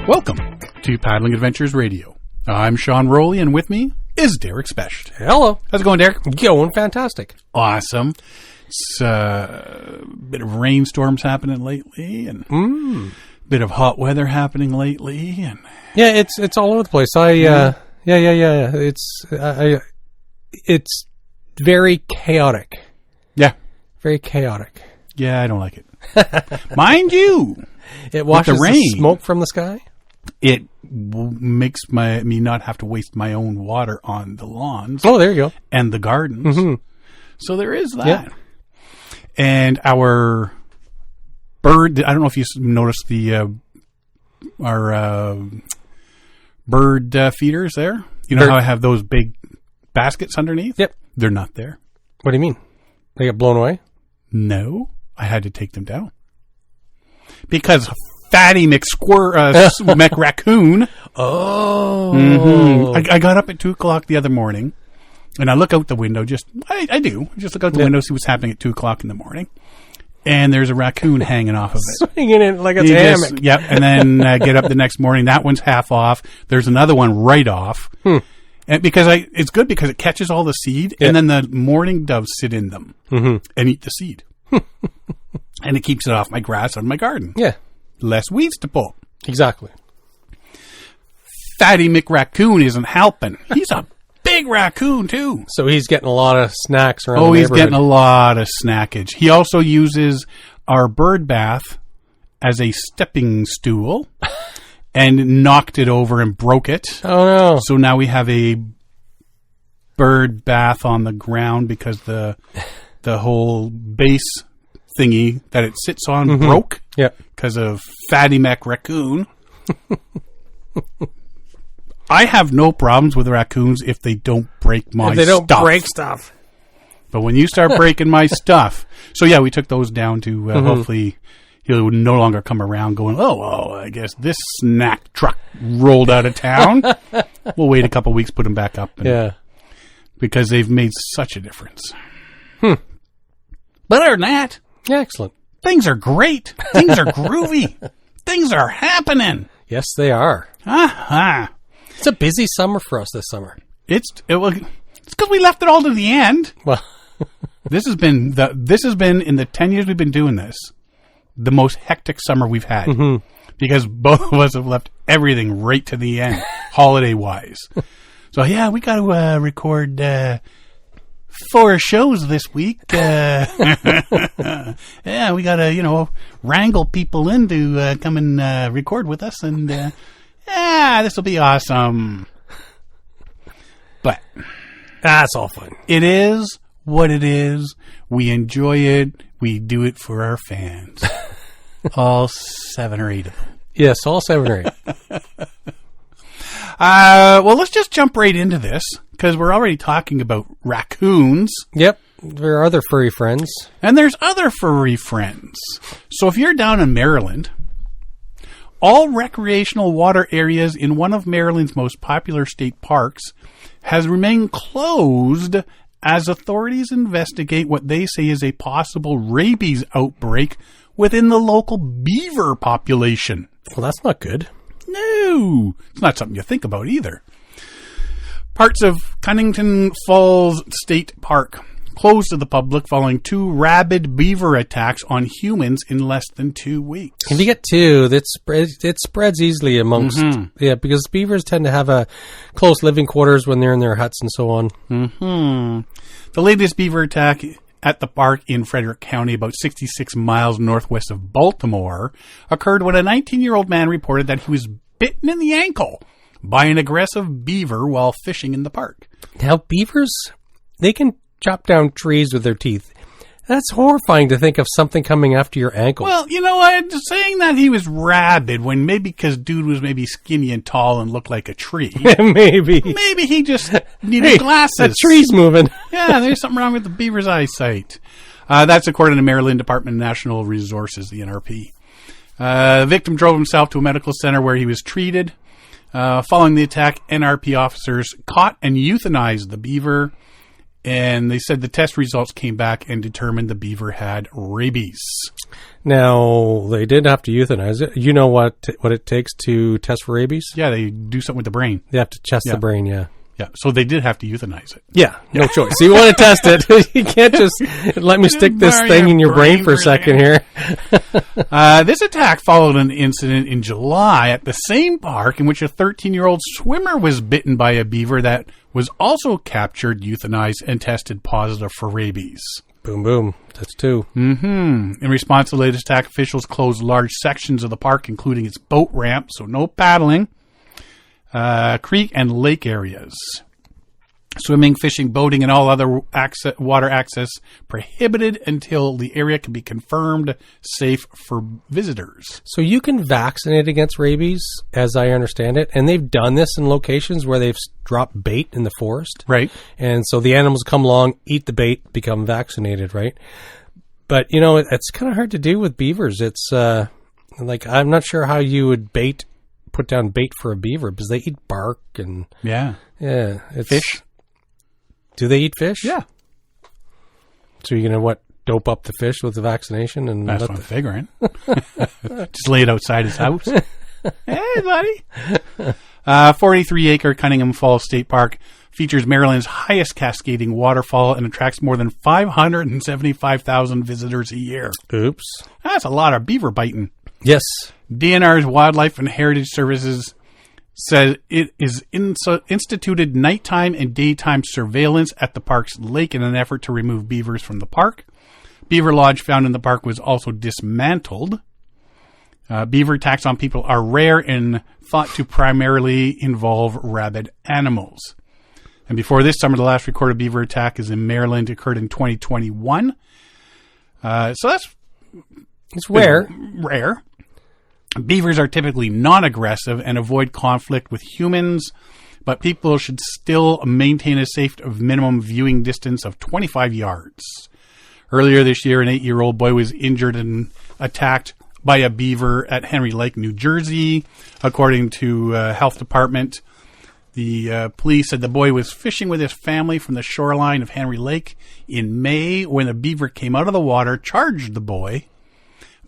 Welcome to Paddling Adventures Radio. I'm Sean Rowley, and with me is Derek Specht. Hello. How's it going, Derek? Going fantastic. Awesome. It's a bit of rainstorms happening lately, and a bit of hot weather happening lately, and yeah, it's all over the place. It's very chaotic. Yeah, very chaotic. Yeah, I don't like it. Mind you, it washes the smoke from the sky. It makes me not have to waste my own water on the lawns. Oh, there you go. And the gardens. Mm-hmm. So there is that. Yeah. And our bird, I don't know if you noticed our bird feeders there. You know how I have those big baskets underneath? Yep. They're not there. What do you mean? They get blown away? No. I had to take them down. Because Fatty McRaccoon. Oh. Mm-hmm. I got up at 2 o'clock the other morning, and I look out the window. I just look out the window, see what's happening at 2 o'clock in the morning. And there's a raccoon hanging off of it. Swinging it like it's a hammock. Yep. And then I get up the next morning. That one's half off. There's another one right off. And because it's good because it catches all the seed, and then the mourning doves sit in them and eat the seed. And it keeps it off my grass on my garden. Yeah. Less weeds to pull. Exactly. Fatty McRaccoon isn't helping. He's a big raccoon, too. So he's getting a lot of snacks around the he's neighborhood. Getting a lot of snackage. He also uses our bird bath as a stepping stool and knocked it over and broke it. Oh, no. So now we have a bird bath on the ground because the whole base thingy that it sits on broke. Yeah. Because of Fatty McRaccoon. I have no problems with raccoons if they don't break my stuff. If they don't break stuff. But when you start breaking my stuff. So, yeah, we took those down to hopefully he'll no longer come around going, I guess this snack truck rolled out of town. We'll wait a couple weeks, put them back up. Yeah. Because they've made such a difference. But other than that. Yeah, excellent. Things are great. Things are groovy. Things are happening. Yes, they are. Uh-huh. It's a busy summer for us this summer. It's because we left it all to the end. Well, this has been in the 10 years we've been doing this, the most hectic summer we've had. Because both of us have left everything right to the end, holiday-wise. So, yeah, we got to record 4 shows this week. Yeah, we got to, wrangle people in to come and record with us. And, this will be awesome. But that's all fun. It is what it is. We enjoy it. We do it for our fans. All 7 or 8 of them. Yes, all 7 or 8. Well, let's just jump right into this because we're already talking about raccoons. Yep. There are other furry friends. And there's other furry friends. So if you're down in Maryland, all recreational water areas in one of Maryland's most popular state parks has remained closed as authorities investigate what they say is a possible rabies outbreak within the local beaver population. Well, that's not good. No, it's not something you think about either. Parts of Cunnington Falls State Park closed to the public following 2 rabid beaver attacks on humans in less than 2 weeks. If you get 2, it spreads easily amongst... Yeah, because beavers tend to have a close living quarters when they're in their huts and so on. The latest beaver attack at the park in Frederick County, about 66 miles northwest of Baltimore, occurred when a 19-year-old man reported that he was bitten in the ankle by an aggressive beaver while fishing in the park. Now, beavers, they can chop down trees with their teeth. That's horrifying to think of something coming after your ankle. Well, you know what? Saying that he was rabid when maybe because dude was maybe skinny and tall and looked like a tree. Maybe. Maybe he just needed glasses. That tree's moving. Yeah, there's something wrong with the beaver's eyesight. That's according to Maryland Department of National Resources, the NRP. The victim drove himself to a medical center where he was treated. Following the attack, NRP officers caught and euthanized the beaver. And they said the test results came back and determined the beaver had rabies. Now, they did have to euthanize it. You know what it takes to test for rabies? Yeah, they do something with the brain. They have to test the brain, yeah. Yeah, so they did have to euthanize it. Yeah, no choice. So you want to test it. You can't just let me stick this thing in your brain for a second here. This attack followed an incident in July at the same park in which a 13-year-old swimmer was bitten by a beaver that was also captured, euthanized, and tested positive for rabies. Boom, boom. That's two. In response to the latest attack, officials closed large sections of the park, including its boat ramp, so no paddling, creek and lake areas. Swimming, fishing, boating, and all other water access prohibited until the area can be confirmed safe for visitors. So you can vaccinate against rabies, as I understand it, and they've done this in locations where they've dropped bait in the forest. Right. And so the animals come along, eat the bait, become vaccinated, right? But, you know, it's kind of hard to do with beavers. It's like, I'm not sure how you would put down bait for a beaver because they eat bark and... Yeah. Fish. Do they eat fish? Yeah. So you're going to, dope up the fish with the vaccination? And that's what I'm figuring. Just lay it outside his house. Hey, buddy. 43-acre Cunningham Falls State Park features Maryland's highest cascading waterfall and attracts more than 575,000 visitors a year. Oops. That's a lot of beaver biting. Yes. DNR's Wildlife and Heritage Services says it is instituted nighttime and daytime surveillance at the park's lake in an effort to remove beavers from the park. Beaver Lodge found in the park was also dismantled. Beaver attacks on people are rare and thought to primarily involve rabid animals. And before this summer, the last recorded beaver attack is in Maryland. It occurred in 2021. So that's... It's rare. Rare. Beavers are typically non-aggressive and avoid conflict with humans, but people should still maintain a safe minimum viewing distance of 25 yards. Earlier this year, an 8-year-old boy was injured and attacked by a beaver at Henry Lake, New Jersey. According to health department, the police said the boy was fishing with his family from the shoreline of Henry Lake in May when a beaver came out of the water, charged the boy,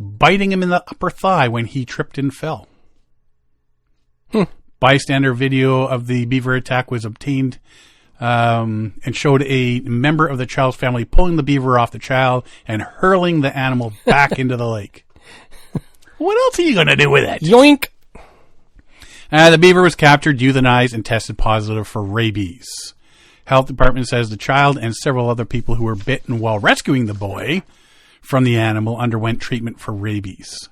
biting him in the upper thigh when he tripped and fell. Bystander video of the beaver attack was obtained and showed a member of the child's family pulling the beaver off the child and hurling the animal back into the lake. What else are you going to do with it? Yoink! The beaver was captured, euthanized, and tested positive for rabies. Health department says the child and several other people who were bitten while rescuing the boy from the animal underwent treatment for rabies.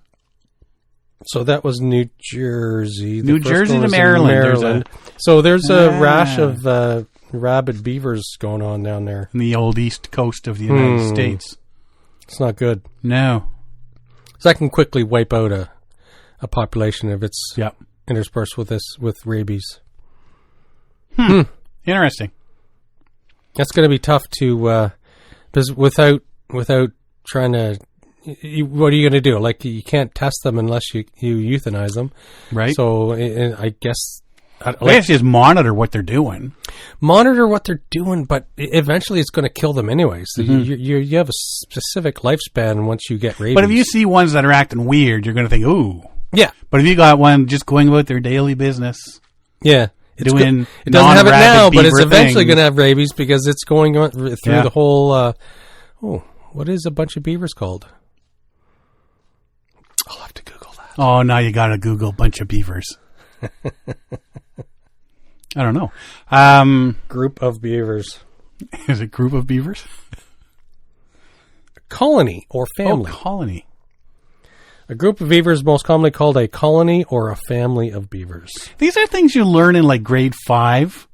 So that was New Jersey. New Jersey to Maryland. There's a rash of rabid beavers going on down there. In the old east coast of the United States. It's not good. No. So that can quickly wipe out a population if it's interspersed with rabies. Interesting. That's going to be tough to because without trying to, what are you going to do? Like, you can't test them unless you euthanize them, right? So I guess they just monitor what they're doing. Monitor what they're doing, but eventually it's going to kill them anyway. So you have a specific lifespan once you get rabies. But if you see ones that are acting weird, you're going to think, ooh, yeah. But if you got one just going about their daily business, yeah. It doesn't have it now, but it's eventually going to have rabies because it's going on through the whole. What is a bunch of beavers called? I'll have to Google that. Oh, now you got to Google bunch of beavers. I don't know. Group of beavers. Is it group of beavers? Colony or family. Oh, colony. A group of beavers is most commonly called a colony or a family of beavers. These are things you learn in like grade 5,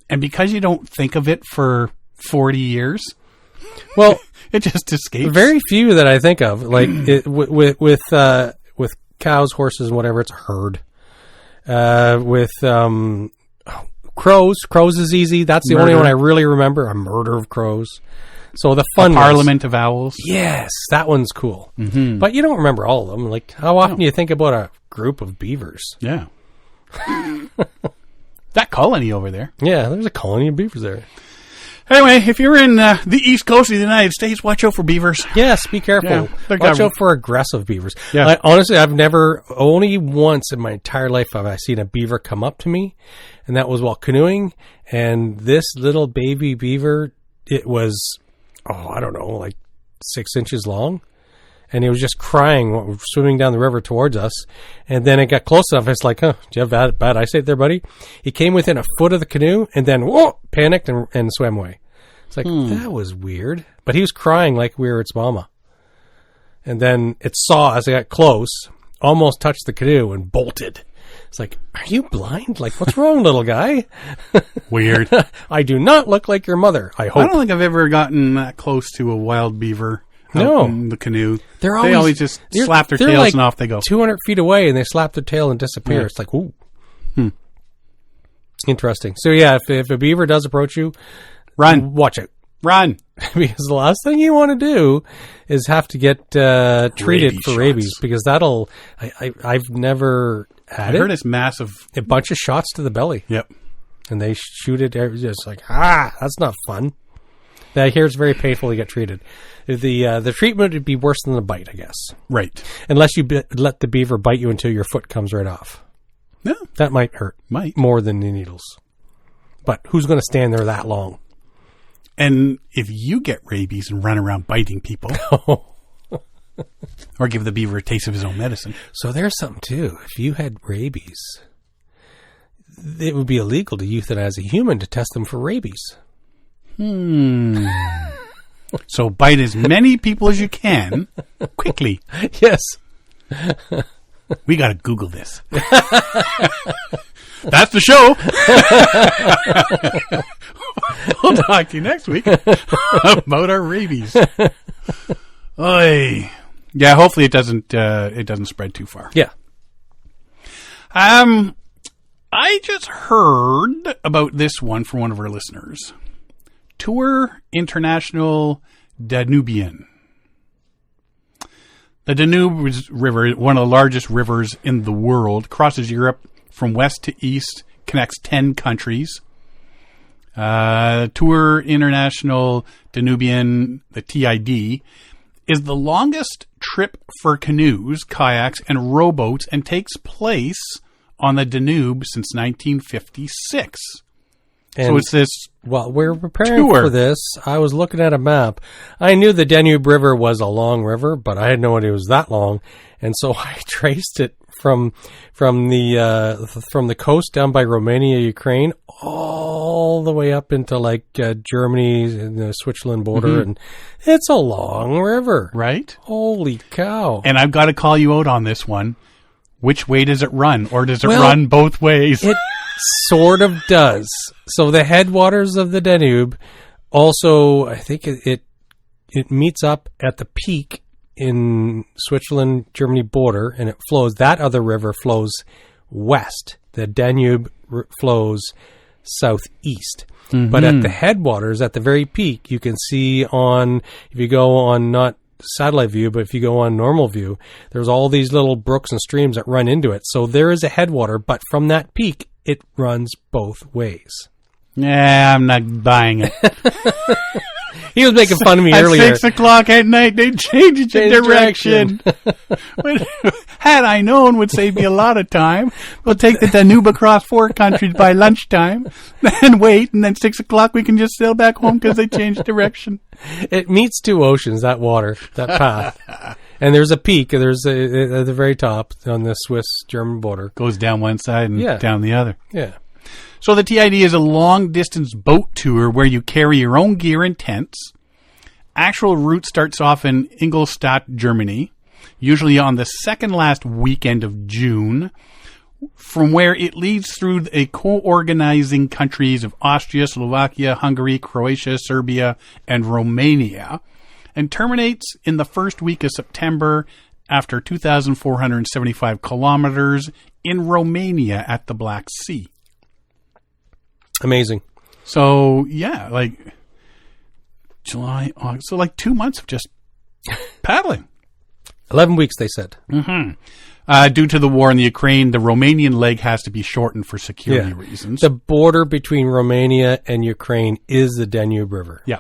and because you don't think of it for 40 years, well, it just escapes. Very few that I think of, like with cows, horses, and whatever. It's a herd. With crows is easy. That's the only one I really remember. A murder of crows. So the fun Parliament of Owls. Yes, that one's cool. Mm-hmm. But you don't remember all of them. Like, how often do you think about a group of beavers? Yeah. That colony over there. Yeah, there's a colony of beavers there. Anyway, if you're in the east coast of the United States, watch out for beavers. Yes, be careful. Yeah, Watch out for aggressive beavers. Yeah. Honestly, only once in my entire life have I seen a beaver come up to me, and that was while canoeing. And this little baby beaver, it was, I don't know, like 6 inches long. And he was just crying, swimming down the river towards us. And then it got close enough. It's like, do you have bad eyesight there, buddy? He came within a foot of the canoe and then, panicked and swam away. It's like, that was weird. But he was crying like we were its mama. And then it saw as it got close, almost touched the canoe and bolted. It's like, are you blind? Like, what's wrong, little guy? Weird. I do not look like your mother, I hope. I don't think I've ever gotten that close to a wild beaver. No. In the canoe. They always just slap their tails like and off they go. 200 feet away and they slap their tail and disappear. Yeah. It's like, ooh. Interesting. So yeah, if a beaver does approach you, Run. Watch it. Run. Because the last thing you want to do is have to get treated Rabies for rabies. shots. Because I've never had I heard it's massive. a bunch of shots to the belly. Yep. And they shoot it just like, that's not fun. I hear it's very painful to get treated. The treatment would be worse than the bite, I guess. Right. Unless you let the beaver bite you until your foot comes right off. No. That might hurt. Might. More than the needles. But who's going to stand there that long? And if you get rabies and run around biting people, or give the beaver a taste of his own medicine. So there's something, too. If you had rabies, it would be illegal to euthanize a human to test them for rabies. So bite as many people as you can quickly. Yes. We got to Google this. That's the show. We'll talk to you next week about our rabies. Oy. Yeah, hopefully it doesn't spread too far. Yeah. I just heard about this one from one of our listeners. Tour International Danubien. The Danube River, one of the largest rivers in the world, crosses Europe from west to east, connects 10 countries. Tour International Danubien, the TID, is the longest trip for canoes, kayaks, and rowboats and takes place on the Danube since 1956. And so it's this while we're preparing tour for this, I was looking at a map. I knew the Danube River was a long river, but I had no idea it was that long. And so I traced it from the coast down by Romania, Ukraine, all the way up into like Germany and the Switzerland border. And it's a long river. right? Holy cow. And I've got to call you out on this one. Which way does it run? Or does it run both ways? It sort of does. So the headwaters of the Danube also, I think it meets up at the peak in Switzerland, Germany border, and it flows. That other river flows west. The Danube flows southeast. But at the headwaters, at the very peak, you can see if you go on not satellite view, but if you go on normal view, there's all these little brooks and streams that run into it. So there is a headwater, but from that peak, it runs both ways. Yeah, I'm not buying it. He was making fun of me at earlier. 6 o'clock at night, they change it to direction. Had I known, would save me a lot of time. We'll take the Danube across 4 countries by lunchtime, then wait, and then 6 o'clock we can just sail back home because they changed direction. It meets 2 oceans, that water, that path. And there's a peak. There's at the very top on the Swiss-German border. Goes down one side and down the other. Yeah. So the TID is a long-distance boat tour where you carry your own gear and tents. Actual route starts off in Ingolstadt, Germany, usually on the second last weekend of June, from where it leads through a co-organizing countries of Austria, Slovakia, Hungary, Croatia, Serbia, and Romania, and terminates in the first week of September after 2,475 kilometers in Romania at the Black Sea. Amazing. So, yeah, like July, August. So, like 2 months of just paddling. 11 weeks, they said. Due to the war in the Ukraine, the Romanian leg has to be shortened for security reasons. The border between Romania and Ukraine is the Danube River. Yeah.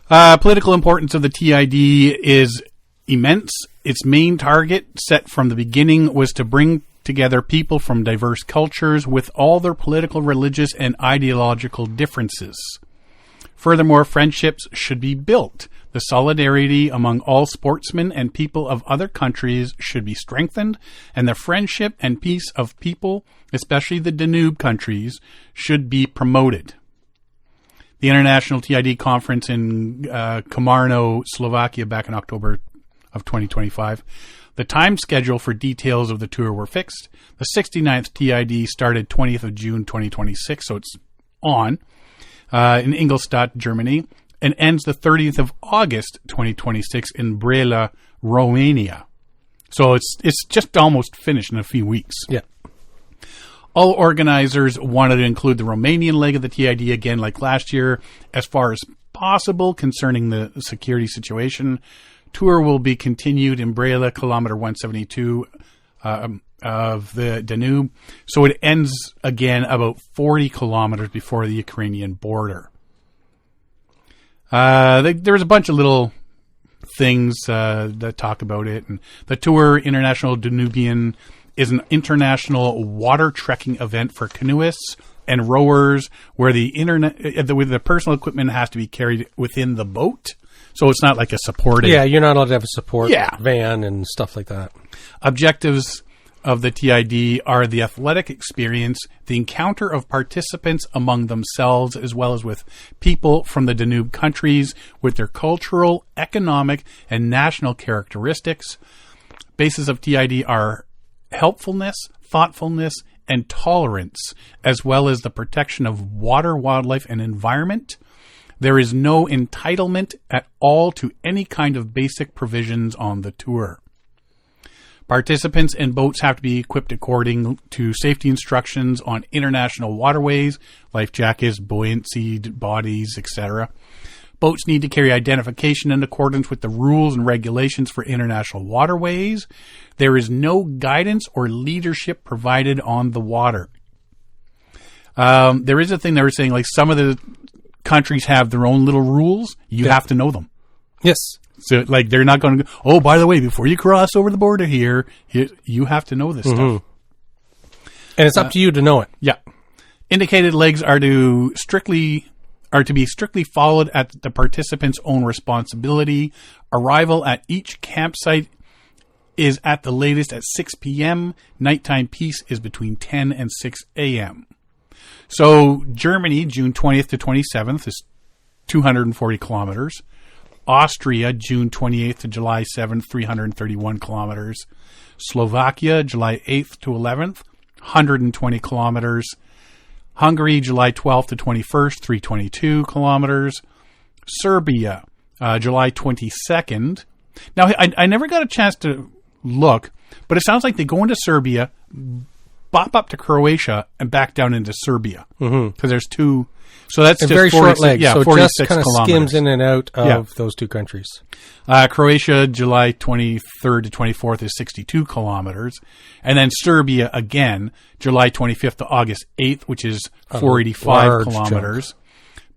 Political importance of the TID is immense. Its main target, set from the beginning, was to bring together people from diverse cultures with all their political, religious, and ideological differences. Furthermore, friendships should be built. The solidarity among all sportsmen and people of other countries should be strengthened, and the friendship and peace of people, especially the Danube countries, should be promoted. The International TID conference in Komarno, Slovakia, back in October of 2025. The time schedule for details of the tour were fixed. The 69th TID started 20th of June 2026, so it's on, in Ingolstadt, Germany, and ends the 30th of August 2026 in Brela, Romania. So it's just almost finished in a few weeks. Yeah. All organizers wanted to include the Romanian leg of the TID again, like last year, as far as possible concerning the security situation. Tour will be continued in Brela, kilometer 172 of the Danube. So it ends again about 40 kilometers before the Ukrainian border. There's a bunch of little things that talk about it. And the Tour International Danubien is an international water trekking event for canoeists and rowers where the personal equipment has to be carried within the boat. So it's not like a supported... Yeah, you're not allowed to have a support van and stuff like that. Objectives of the TID are the athletic experience, the encounter of participants among themselves, as well as with people from the Danube countries with their cultural, economic, and national characteristics. Bases of TID are helpfulness, thoughtfulness, and tolerance, as well as the protection of water, wildlife, and environment. There is no entitlement at all to any kind of basic provisions on the tour. Participants and boats have to be equipped according to safety instructions on international waterways, life jackets, buoyancy bodies, etc. Boats need to carry identification in accordance with the rules and regulations for international waterways. There is no guidance or leadership provided on the water. There is a thing they were saying, like some of the countries have their own little rules. You have to know them. Yes. So, like, they're not going to go, oh, by the way, before you cross over the border here, you have to know this stuff. And it's up to you to know it. Yeah. Indicated legs are to be strictly followed at the participant's own responsibility. Arrival at each campsite is at the latest at 6 p.m. Nighttime peace is between 10 and 6 a.m. So Germany, June 20th to 27th, is 240 kilometers. Austria, June 28th to July 7th, 331 kilometers. Slovakia, July 8th to 11th, 120 kilometers. Hungary, July 12th to 21st, 322 kilometers. Serbia, July 22nd. Now, I never got a chance to look, but it sounds like they go into Serbia, bop up to Croatia, and back down into Serbia. Because there's two... So that's just very short leg. Yeah, so 46 just kind of skims in and out of those two countries. Croatia, July 23rd to 24th is 62 kilometers. And then Serbia again, July 25th to August 8th, which is 485 kilometers. Chunk.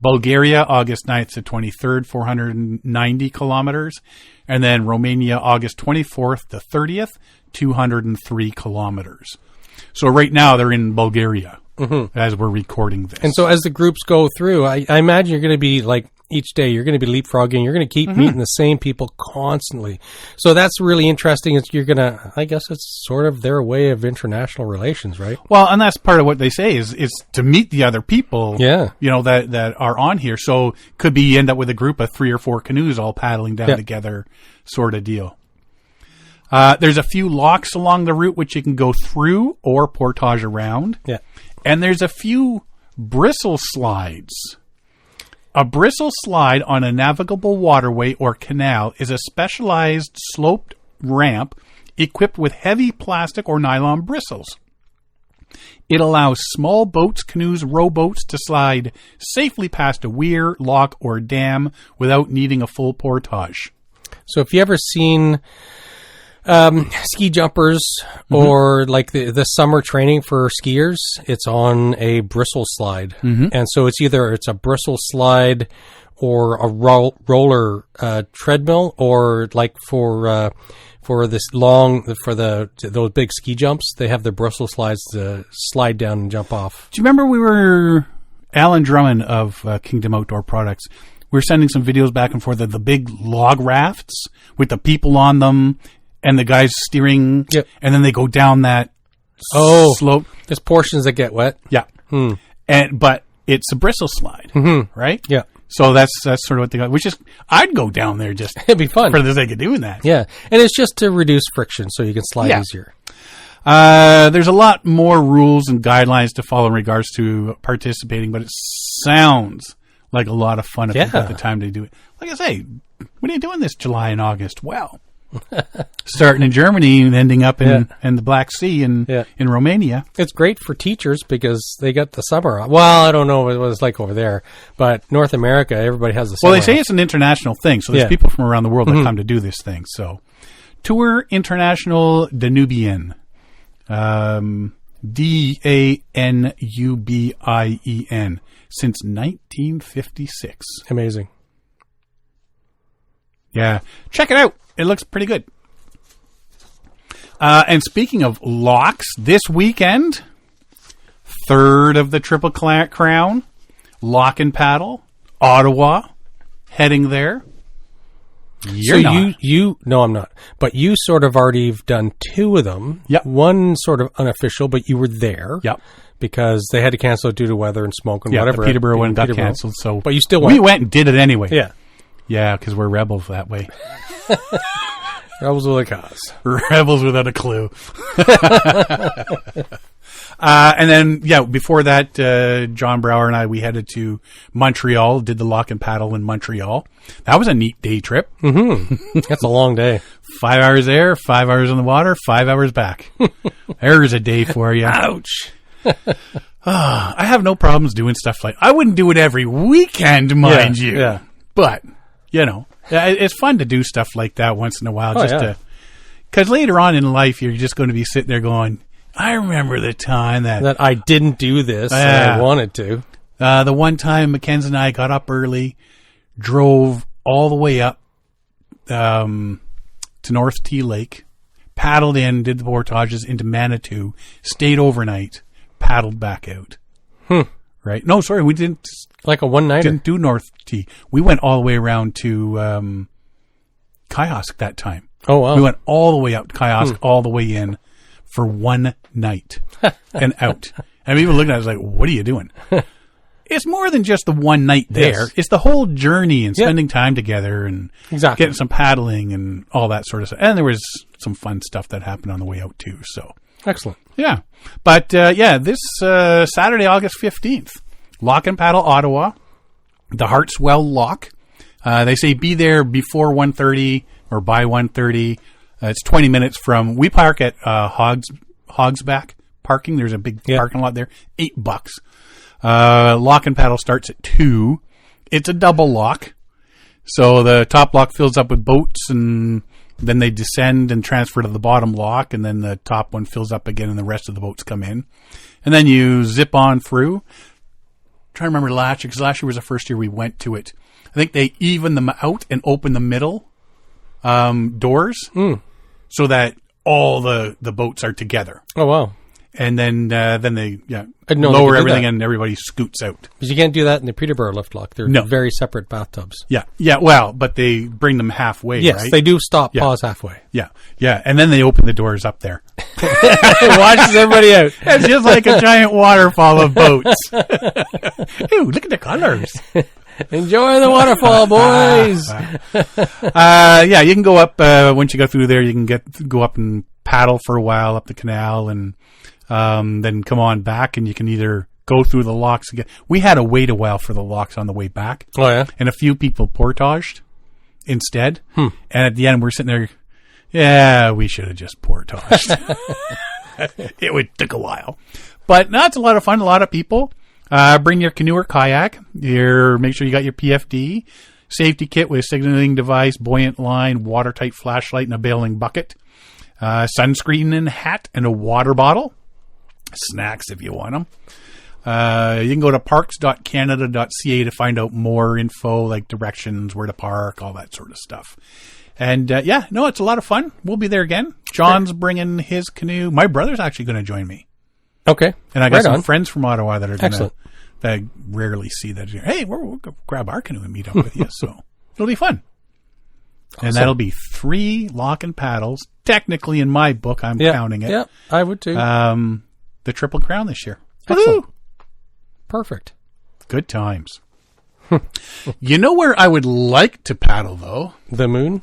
Bulgaria, August 9th to 23rd, 490 kilometers. And then Romania, August 24th to 30th, 203 kilometers. So right now they're in Bulgaria. As we're recording this. And so as the groups go through, I imagine you're going to be like each day, you're going to be leapfrogging. You're going to keep meeting the same people constantly. So that's really interesting. You're going to, I guess it's sort of their way of international relations, right? Well, and that's part of what they say is to meet the other people, you know, that are on here. So could be you end up with a group of 3 or 4 canoes all paddling down together sort of deal. There's a few locks along the route which you can go through or portage around. Yeah. And there's a few bristle slides. A bristle slide on a navigable waterway or canal is a specialized sloped ramp equipped with heavy plastic or nylon bristles. It allows small boats, canoes, rowboats to slide safely past a weir, lock, or dam without needing a full portage. So if you ever seen ski jumpers or like the summer training for skiers, it's on a bristle slide. And so it's a bristle slide or a roller treadmill, or like for this those big ski jumps, they have the bristle slides to slide down and jump off. Do you remember Alan Drummond of Kingdom Outdoor Products? We were sending some videos back and forth of the big log rafts with the people on them and the guys steering, and then they go down that slope. There's portions that get wet. Yeah. But it's a bristle slide, right? Yeah. So that's sort of what they got. I'd go down there just it'd be fun for the sake of doing that. Yeah, and it's just to reduce friction, so you can slide easier. There's a lot more rules and guidelines to follow in regards to participating, but it sounds like a lot of fun if you've got the time to do it. Like I say, when are you doing this July and August? Well, starting in Germany and ending up in the Black Sea in Romania. It's great for teachers because they got the summer off. Well, I don't know what it's like over there, but North America, everybody has the summer Well, they say off. it's an international thing, so there's people from around the world that come to do this thing. So, Tour International Danubien. Danubien. Since 1956. Amazing. Yeah. Check it out. It looks pretty good. And speaking of locks, this weekend, third of the Triple Crown, Lock and Paddle, Ottawa, heading there. You're not. No, I'm not. But you sort of already have done two of them. Yep. One sort of unofficial, but you were there. Yep. Because they had to cancel it due to weather and smoke and whatever. The Peterborough one got canceled. So, but you still went. We went and did it anyway. Yeah. Yeah, because we're rebels that way. Rebels with a cause. Rebels without a clue. And then, before that, John Brower and we headed to Montreal, did the Lock and Paddle in Montreal. That was a neat day trip. That's a long day. 5 hours there, 5 hours in the water, 5 hours back. There's a day for you. Ouch. I have no problems doing stuff like I wouldn't do it every weekend, mind you. Yeah. But, it's fun to do stuff like that once in a while. Because later on in life, you're just going to be sitting there going, I remember the time that I didn't do this and I wanted to. The one time Mackenzie and I got up early, drove all the way up to North Tea Lake, paddled in, did the portages into Manitou, stayed overnight, paddled back out. Right? No, sorry, we didn't. Like a one-nighter? Didn't do North Tea. We went all the way around to Kiosk that time. Oh, wow. We went all the way up to Kiosk, all the way in for one night and out. And people looking at us like, what are you doing? It's more than just the one night there. Yes. It's the whole journey and spending time together and exactly. getting some paddling and all that sort of stuff. And there was some fun stuff that happened on the way out too. So excellent. Yeah. But this Saturday, August 15th, Lock and Paddle Ottawa, the Hartswell Lock. They say be there before 1:30 or by 1:30. It's 20 minutes from. We park at Hogsback parking. There's a big parking lot there. $8. Lock and Paddle starts at 2. It's a double lock, so the top lock fills up with boats, and then they descend and transfer to the bottom lock, and then the top one fills up again, and the rest of the boats come in, and then you zip on through. Trying to remember last year, because last year was the first year we went to it. I think they even them out and open the middle doors so that all the boats are together. Oh, wow. And then they lower everything and everybody scoots out. Because you can't do that in the Peterborough lift lock. They're very separate bathtubs. Yeah. Well, but they bring them halfway, yes, right? They do pause halfway. Yeah. And then they open the doors up there. It washes everybody out. It's just like a giant waterfall of boats. Ooh, look at the colors. Enjoy the waterfall, boys. You can go up, once you go through there, you can go up and paddle for a while up the canal and then come on back, and you can either go through the locks again. We had to wait a while for the locks on the way back. Oh, yeah? And a few people portaged instead. And at the end, we're sitting there, yeah, we should have just portaged. It took a while. But no, it's a lot of fun, a lot of people. Bring your canoe or kayak. Make sure you got your PFD. Safety kit with signaling device, buoyant line, watertight flashlight, and a bailing bucket. Sunscreen and hat, and a water bottle. Snacks if you want them. You can go to parks.canada.ca to find out more info, like directions, where to park, all that sort of stuff. And it's a lot of fun. We'll be there again. John's bringing his canoe. My brother's actually going to join me. Okay. And I got some friends from Ottawa that are going to, that I rarely see that. Hey, we'll go grab our canoe and meet up with you. So it'll be fun. Awesome. And that'll be 3 lock and paddles. Technically, in my book, I'm counting it. Yeah, I would too. The Triple Crown this year. Excellent. Perfect. Good times. You know where I would like to paddle, though? The moon?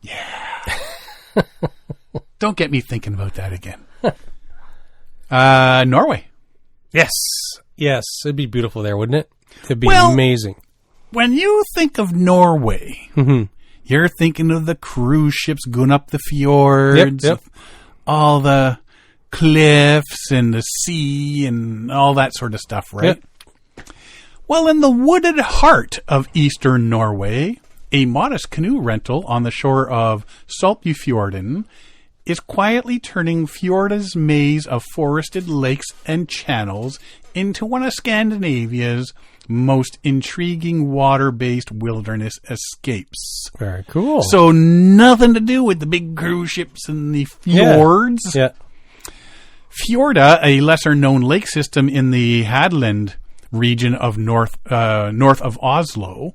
Yeah. Don't get me thinking about that again. Norway. Yes. Yes. It'd be beautiful there, wouldn't it? It'd be amazing. When you think of Norway, you're thinking of the cruise ships going up the fjords, all the cliffs and the sea and all that sort of stuff, right? Yep. Well, in the wooded heart of eastern Norway, a modest canoe rental on the shore of Saltbufjorden is quietly turning Fjorda's maze of forested lakes and channels into one of Scandinavia's most intriguing water-based wilderness escapes. Very cool. So nothing to do with the big cruise ships and the fjords. Yeah. Fjorda, a lesser-known lake system in the Hadeland region of north of Oslo,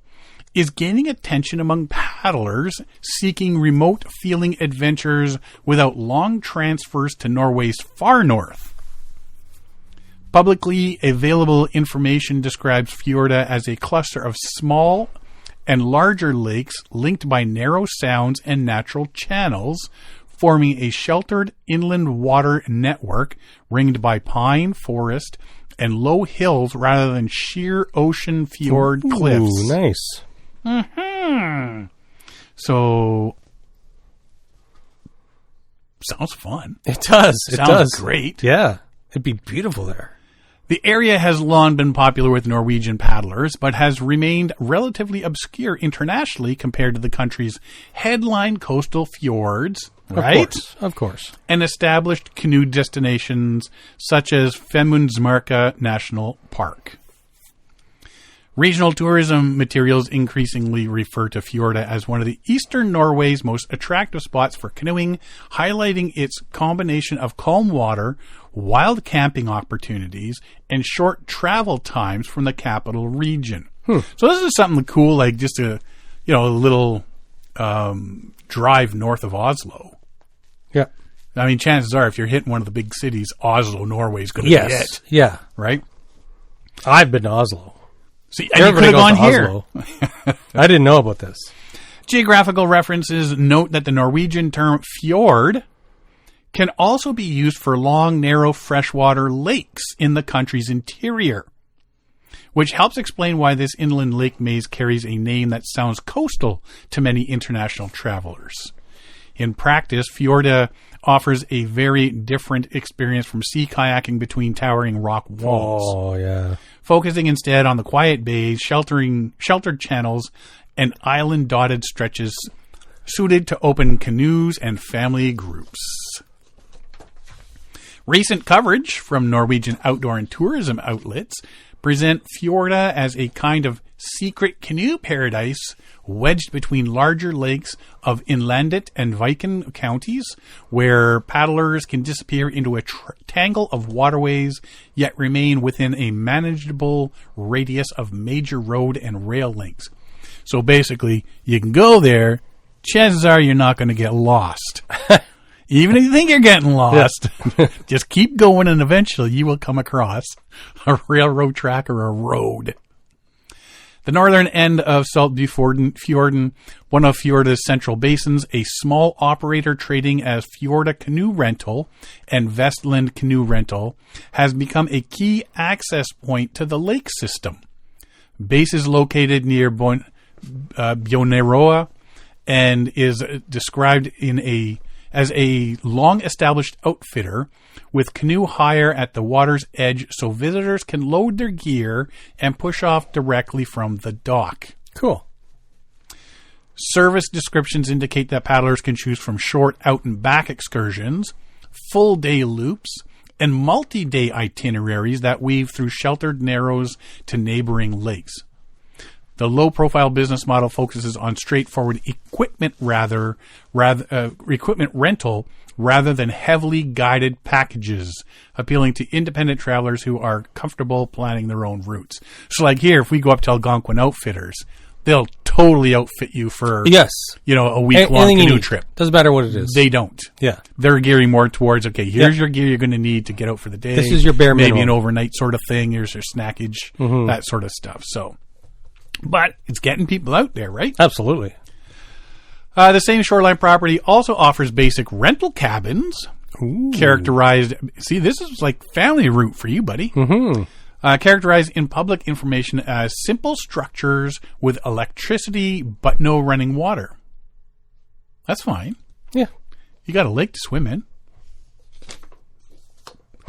is gaining attention among paddlers seeking remote-feeling adventures without long transfers to Norway's far north. Publicly available information describes Fjorda as a cluster of small and larger lakes linked by narrow sounds and natural channels, forming a sheltered inland water network ringed by pine forest and low hills rather than sheer ocean fjord cliffs. Ooh, nice. Mm-hmm. So, sounds fun. It does. It sounds does. Great. Yeah. It'd be beautiful there. The area has long been popular with Norwegian paddlers, but has remained relatively obscure internationally compared to the country's headline coastal fjords, right? Of course. And established canoe destinations such as Femundsmarka National Park. Regional tourism materials increasingly refer to Fjorda as one of the eastern Norway's most attractive spots for canoeing, highlighting its combination of calm water, wild camping opportunities, and short travel times from the capital region. So this is something cool, like just a little drive north of Oslo. Yeah. I mean, chances are if you're hitting one of the big cities, Oslo, Norway is going to be it. Yeah. Right? I've been to Oslo. See, and you could have gone here. Oslo. I didn't know about this. Geographical references note that the Norwegian term fjord can also be used for long, narrow freshwater lakes in the country's interior, which helps explain why this inland lake maze carries a name that sounds coastal to many international travelers. In practice, Fjorda offers a very different experience from sea kayaking between towering rock walls. Oh, yeah. Focusing instead on the quiet bays, sheltered channels, and island-dotted stretches suited to open canoes and family groups. Recent coverage from Norwegian outdoor and tourism outlets present Fjorda as a kind of secret canoe paradise wedged between larger lakes of Innlandet and Viken counties, where paddlers can disappear into a tangle of waterways, yet remain within a manageable radius of major road and rail links. So basically, you can go there, chances are you're not going to get lost. Even if you think you're getting lost, just keep going and eventually you will come across a railroad track or a road. The northern end of Saltbufjorden, one of Fjorda's central basins, a small operator trading as Fjorda Canoe Rental and Vestland Canoe Rental, has become a key access point to the lake system. Base is located near Bjorneroa and is described as a long-established outfitter with canoe hire at the water's edge so visitors can load their gear and push off directly from the dock. Cool. Service descriptions indicate that paddlers can choose from short out and back excursions, full day loops, and multi-day itineraries that weave through sheltered narrows to neighboring lakes. The low-profile business model focuses on straightforward equipment rental rather than heavily guided packages, appealing to independent travelers who are comfortable planning their own routes. So, like here, if we go up to Algonquin Outfitters, they'll totally outfit you for a week-long canoe trip. Doesn't matter what it is. They don't. Yeah. They're gearing more towards, okay, here's your gear you're going to need to get out for the day. This is your bare minimum. Maybe an overnight sort of thing. Here's your snackage, that sort of stuff. So, but it's getting people out there, right? Absolutely. The same shoreline property also offers basic rental cabins, characterized. See, this is like family route for you, buddy. Mm-hmm. Characterized in public information as simple structures with electricity but no running water. That's fine. Yeah. You got a lake to swim in.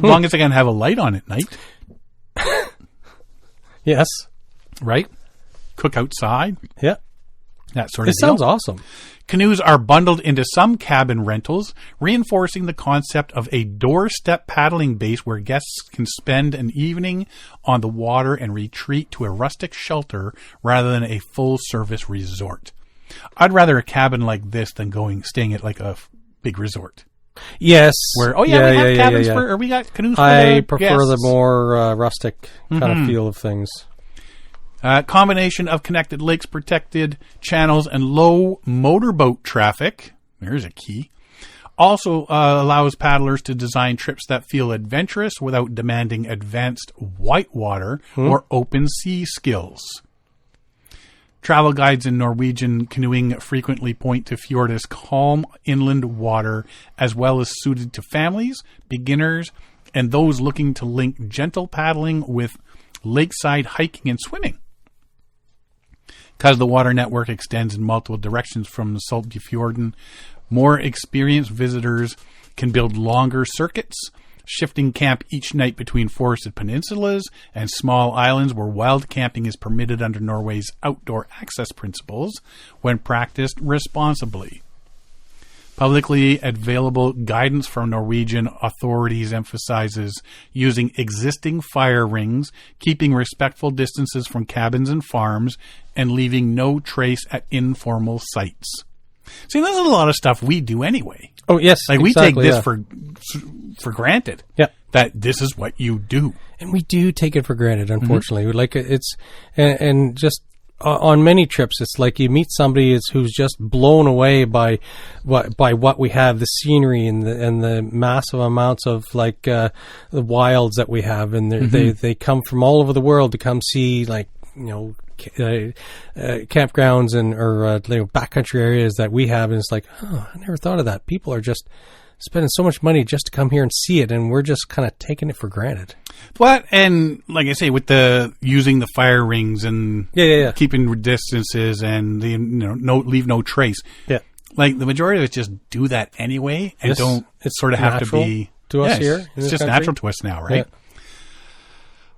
As long as they can have a light on at night. Yes. Right? Cook outside. Yeah. That sort of It sounds awesome. Canoes are bundled into some cabin rentals, reinforcing the concept of a doorstep paddling base where guests can spend an evening on the water and retreat to a rustic shelter rather than a full-service resort. I'd rather a cabin like this than staying at like a big resort. Yes. Where we have cabins or we got canoes for I the prefer guests. the more rustic kind of feel of things. Combination of connected lakes, protected channels, and low motorboat traffic. There's a key. Also allows paddlers to design trips that feel adventurous without demanding advanced whitewater or open sea skills. Travel guides in Norwegian canoeing frequently point to fjords as calm inland water, as well as suited to families, beginners, and those looking to link gentle paddling with lakeside hiking and swimming. Because the water network extends in multiple directions from the Saltfjorden, more experienced visitors can build longer circuits, shifting camp each night between forested peninsulas and small islands where wild camping is permitted under Norway's outdoor access principles when practiced responsibly. Publicly available guidance from Norwegian authorities emphasizes using existing fire rings, keeping respectful distances from cabins and farms, and leaving no trace at informal sites. See, there's a lot of stuff we do anyway. Oh, yes. Like exactly, we take this for granted. Yeah. That this is what you do. And we do take it for granted, unfortunately. Like it's and just on many trips, it's like you meet somebody who's just blown away by what we have, the scenery and the massive amounts of the wilds that we have, and they come from all over the world to come see campgrounds and or backcountry areas that we have, and it's like, oh, I never thought of that. People are just spending so much money just to come here and see it, and we're just kind of taking it for granted. What? And like I say, with the using the fire rings and keeping distances and the leave no trace. Yeah, like the majority of us just do that anyway, and it's sort of have to be to us here. It's just natural to us now, right?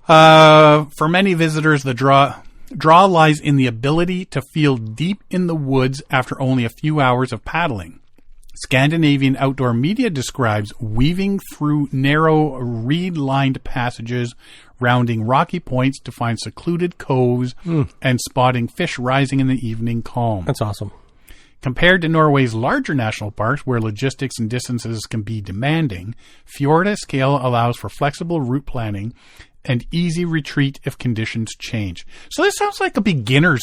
Yeah. For many visitors, the draw lies in the ability to feel deep in the woods after only a few hours of paddling. Scandinavian Outdoor Media describes weaving through narrow, reed-lined passages, rounding rocky points to find secluded coves, and spotting fish rising in the evening calm. That's awesome. Compared to Norway's larger national parks, where logistics and distances can be demanding, fjord scale allows for flexible route planning and easy retreat if conditions change. So this sounds like a beginner's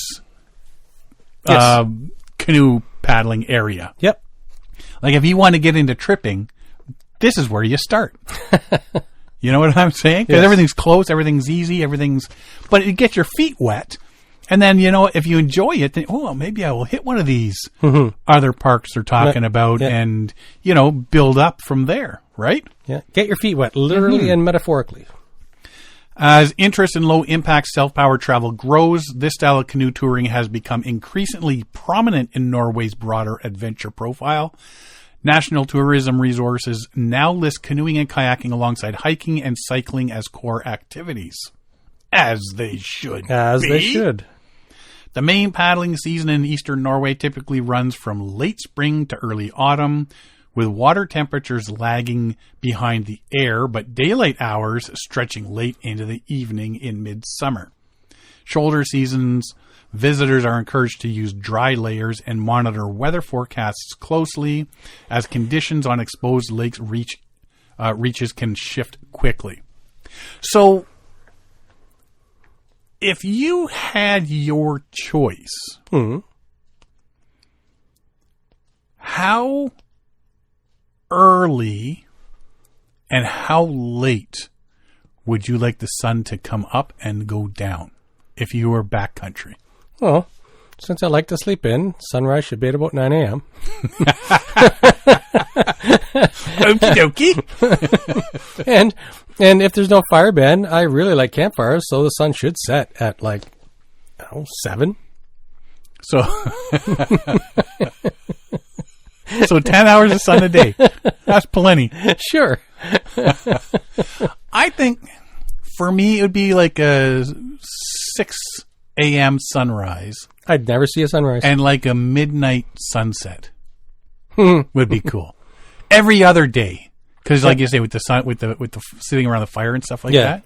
canoe paddling area. Yep. Like if you want to get into tripping, this is where you start. You know what I'm saying? Because everything's close, everything's easy, but it gets your feet wet. And then, if you enjoy it, then, maybe I will hit one of these other parks they're talking about and, build up from there, right? Yeah. Get your feet wet, literally and metaphorically. As interest in low-impact self-powered travel grows, this style of canoe touring has become increasingly prominent in Norway's broader adventure profile. National tourism resources now list canoeing and kayaking alongside hiking and cycling as core activities. As they should. They should. The main paddling season in eastern Norway typically runs from late spring to early autumn, with water temperatures lagging behind the air, but daylight hours stretching late into the evening in midsummer. Shoulder seasons, visitors are encouraged to use dry layers and monitor weather forecasts closely, as conditions on exposed lakes reaches can shift quickly. So, if you had your choice, how early and how late would you like the sun to come up and go down if you were backcountry? Well, since I like to sleep in, sunrise should be at about 9 a.m. Okie dokie. And if there's no fire ban, I really like campfires, so the sun should set at 7. So, so 10 hours of sun a day. That's plenty. Sure. I think for me it would be like a 6 a.m. sunrise. I'd never see a sunrise. And like a midnight sunset would be cool. Every other day. Because like you say, with the sun, with the sitting around the fire and stuff like that.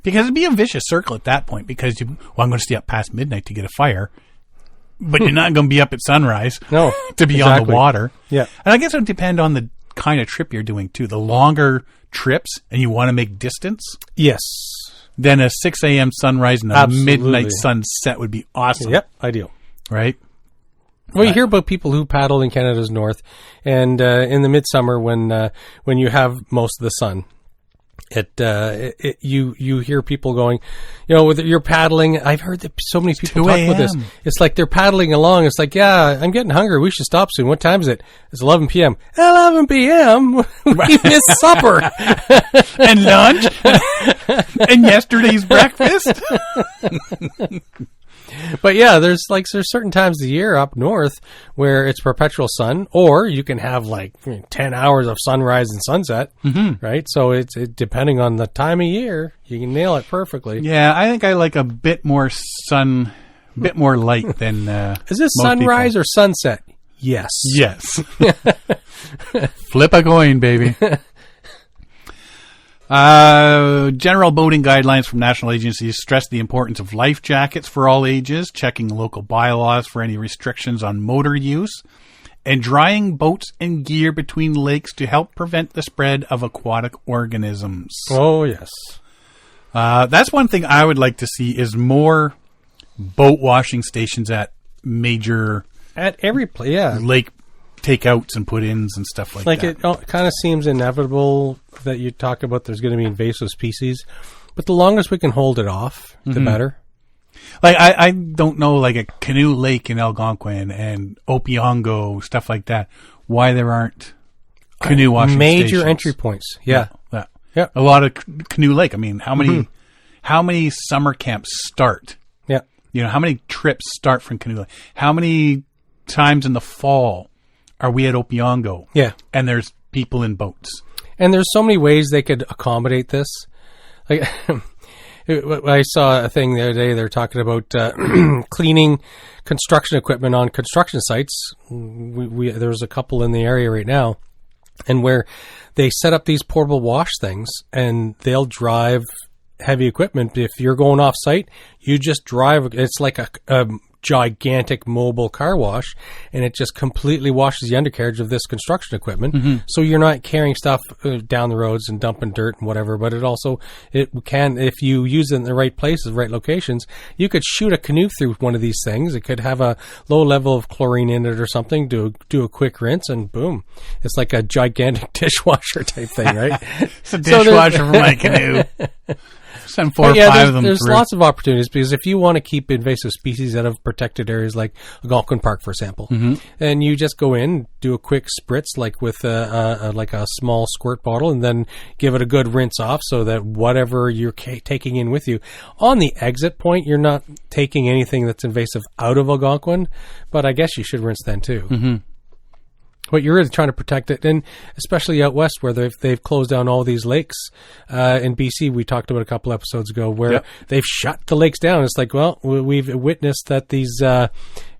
Because it'd be a vicious circle at that point. Because I'm going to stay up past midnight to get a fire. But you're not going to be up at sunrise to be on the water. Yeah. And I guess it would depend on the kind of trip you're doing too. The longer trips and you want to make distance. Yes. Then a 6 a.m. sunrise and a midnight sunset would be awesome. Yep. Ideal. Right? Well, you hear about people who paddle in Canada's north, and in the midsummer when you have most of the sun, you hear people going, whether you're paddling. I've heard that so many people talk about this. It's like they're paddling along. It's like, yeah, I'm getting hungry. We should stop soon. What time is it? It's 11 p.m. 11 p.m. We missed supper and lunch and yesterday's breakfast. But yeah, there's certain times of the year up north where it's perpetual sun, or you can have 10 hours of sunrise and sunset, right? So it's depending on the time of year, you can nail it perfectly. Yeah, I think I like a bit more sun, bit more light than Is this sunrise or sunset? Yes. Yes. Flip a coin, baby. General boating guidelines from national agencies stress the importance of life jackets for all ages, checking local bylaws for any restrictions on motor use, and drying boats and gear between lakes to help prevent the spread of aquatic organisms. Oh, yes. That's one thing I would like to see is more boat washing stations at major... At every place, yeah. Lake takeouts and put-ins and stuff like that. It kind of seems inevitable that you talk about there's going to be invasive species, but the longest we can hold it off, the better. I don't know, like a Canoe Lake in Algonquin and Opiongo, stuff like that, why there aren't canoe washing major stations. Entry points. Yeah. A lot of Canoe Lake. I mean, how many summer camps start? Yeah. How many trips start from Canoe Lake? How many times in the fall are we at Opiongo? Yeah. And there's people in boats. And there's so many ways they could accommodate this. Like, I saw a thing the other day. They're talking about cleaning construction equipment on construction sites. There's a couple in the area right now, and where they set up these portable wash things, and they'll drive heavy equipment. If you're going off site, you just drive. It's like a gigantic mobile car wash, and it just completely washes the undercarriage of this construction equipment. So you're not carrying stuff down the roads and dumping dirt and whatever, but it can, if you use it in the right places, right locations, you could shoot a canoe through one of these things. It could have a low level of chlorine in it or something, do a quick rinse, and boom. It's like a gigantic dishwasher type thing, right? It's a dishwasher for my canoe. Send 4 or 5 of them There's through. lots of opportunities, because if you want to keep invasive species out of protected areas like Algonquin Park, for example, and you just go in, do a quick spritz, like with a small squirt bottle, and then give it a good rinse off, so that whatever you're taking in with you on the exit point, you're not taking anything that's invasive out of Algonquin. But I guess you should rinse then too. What you're really trying to protect it, and especially out west where they've closed down all these lakes. In BC, we talked about a couple episodes ago where they've shut the lakes down. It's like, well, we've witnessed that these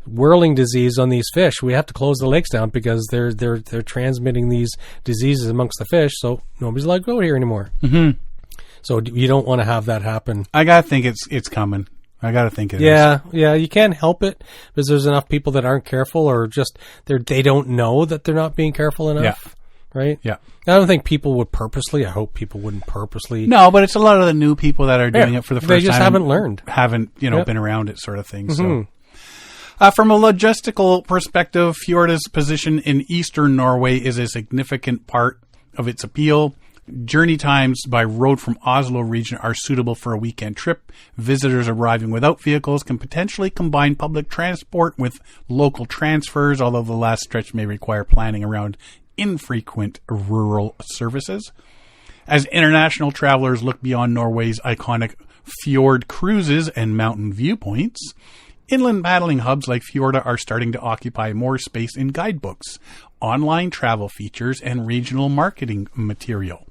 whirling disease on these fish. We have to close the lakes down because they're transmitting these diseases amongst the fish. So nobody's allowed to go here anymore. Mm-hmm. So you don't want to have that happen. I gotta think it's coming. I gotta think it is. Yeah, you can't help it because there's enough people that aren't careful or just they don't know that they're not being careful enough, right? Yeah. I don't think people would purposely. I hope people wouldn't purposely. No, but it's a lot of the new people that are doing it for the first time. They just haven't learned. Haven't, been around it sort of thing. Mm-hmm. So, from a logistical perspective, Fjorda's position in eastern Norway is a significant part of its appeal. Journey times by road from Oslo region are suitable for a weekend trip. Visitors arriving without vehicles can potentially combine public transport with local transfers, although the last stretch may require planning around infrequent rural services. As international travelers look beyond Norway's iconic fjord cruises and mountain viewpoints, inland paddling hubs like Fjorda are starting to occupy more space in guidebooks, online travel features, and regional marketing material.